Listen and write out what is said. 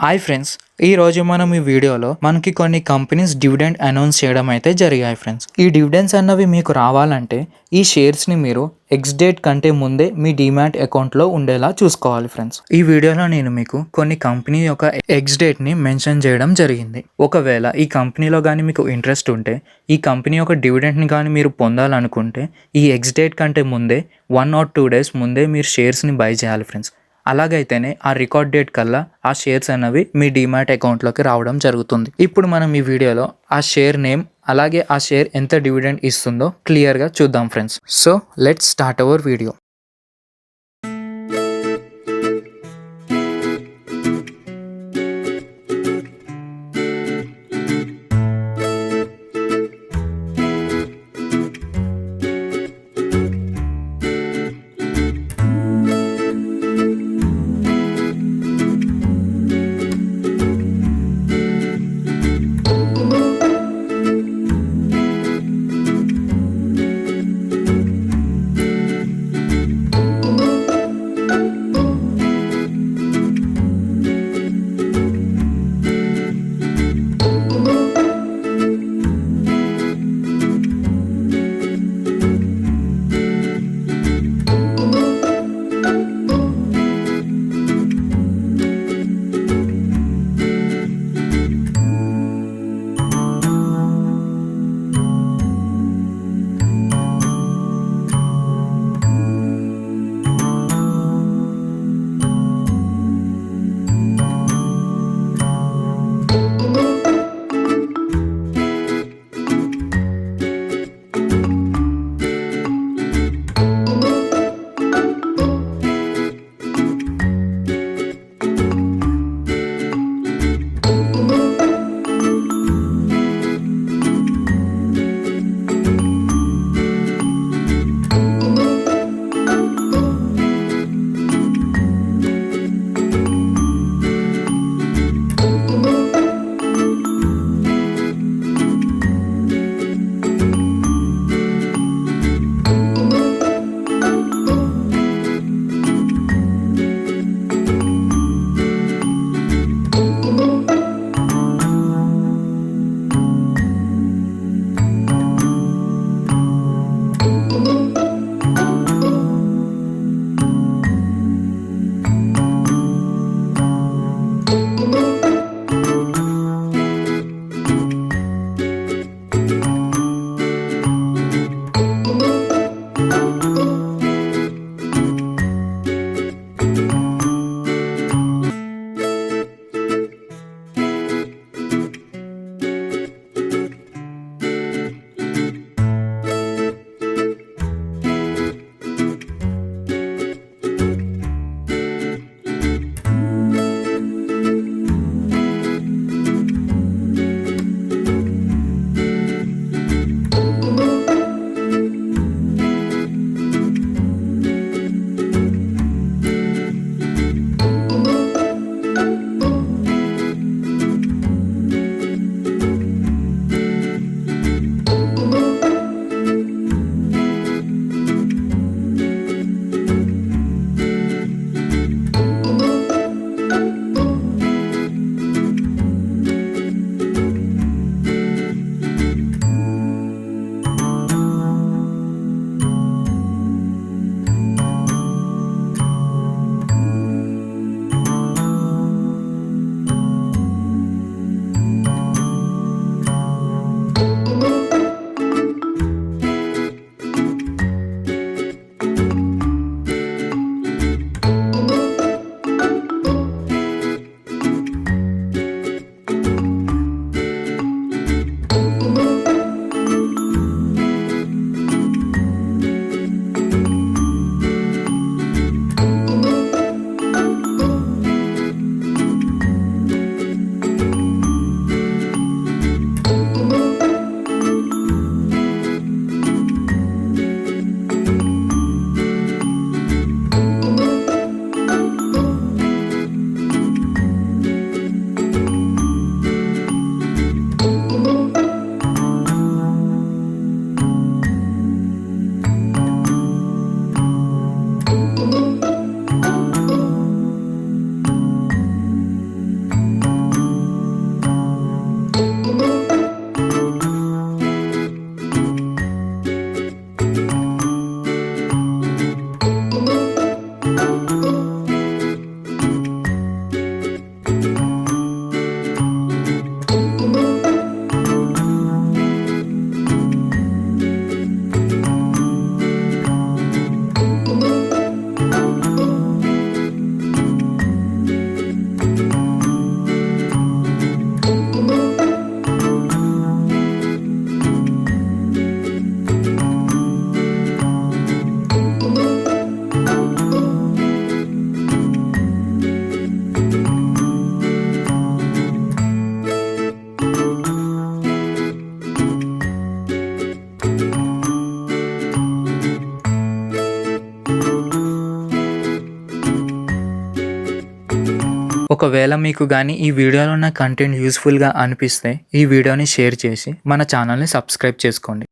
Hi friends, ఈ రోజు మనం ఈ వీడియోలో మనకి కొన్ని కంపెనీస్ డివిడెండ్ అనౌన్స్ చేయడం అయితే జరిగాయి ఫ్రెండ్స్. ఈ డివిడెండ్స్ అన్నవి మీకు రావాలంటే ఈ షేర్స్ని మీరు ఎక్స్ డేట్ కంటే ముందే మీ డిమాట్ అకౌంట్లో ఉండేలా చూసుకోవాలి ఫ్రెండ్స్. ఈ వీడియోలో నేను మీకు కొన్ని కంపెనీ యొక్క ఎక్స్ డేట్ని మెన్షన్ చేయడం జరిగింది. ఒకవేళ ఈ కంపెనీలో కానీ మీకు ఇంట్రెస్ట్ ఉంటే, ఈ కంపెనీ యొక్క డివిడెండ్ని కానీ మీరు పొందాలనుకుంటే ఈ ఎక్స్ డేట్ కంటే ముందే 1 or 2 days ముందే మీరు షేర్స్ని బై చేయాలి ఫ్రెండ్స్. అలాగైతేనే ఆ రికార్డ్ డేట్ కల్లా ఆ షేర్స్ అనేవి మీ డిమాట్ అకౌంట్లోకి రావడం జరుగుతుంది. ఇప్పుడు మనం ఈ వీడియోలో ఆ షేర్ నేమ్ అలాగే ఆ షేర్ ఎంత డివిడెండ్ ఇస్తుందో క్లియర్గా చూద్దాం friends. So let's start our video. ఒకవేళ మీకు కానీ ఈ వీడియోలో ఉన్న కంటెంట్ యూస్ఫుల్గా అనిపిస్తే ఈ వీడియోని షేర్ చేసి మన ఛానల్ని సబ్స్క్రైబ్ చేసుకోండి.